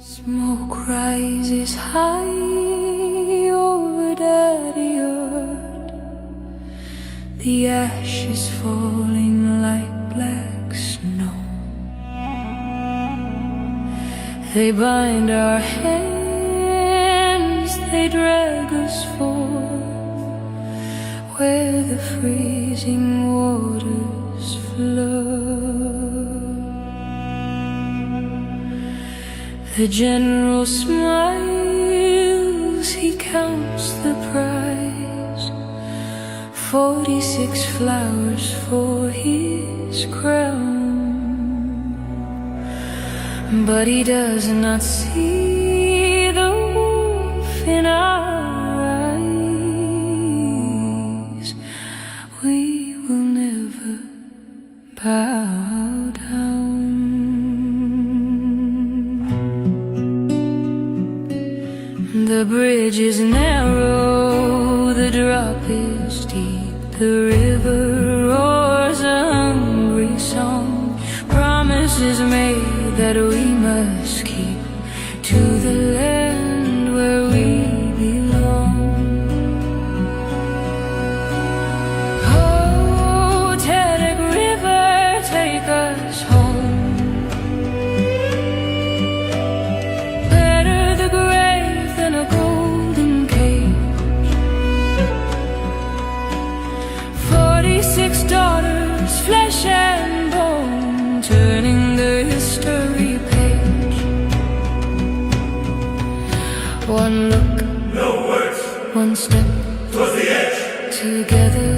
Smoke rises high over Дади-Юрт, the ashes falling like black snow. They bind our hands, they drag us forth where the freezing waters flow. The general smiles, he counts the prize, 46 flowers for his crown. But he does not see the wolf in our eyes. We will never bow down. The bridge is narrow, the drop is deep, the river roars a hungry song. Promises made that we must keep to the land where we belong. Oh, Teddick River, take us home. Better the grave than a golden cage. 46 daughters, flesh and bone, turning the history page. One look, no words, one step, twas the edge. together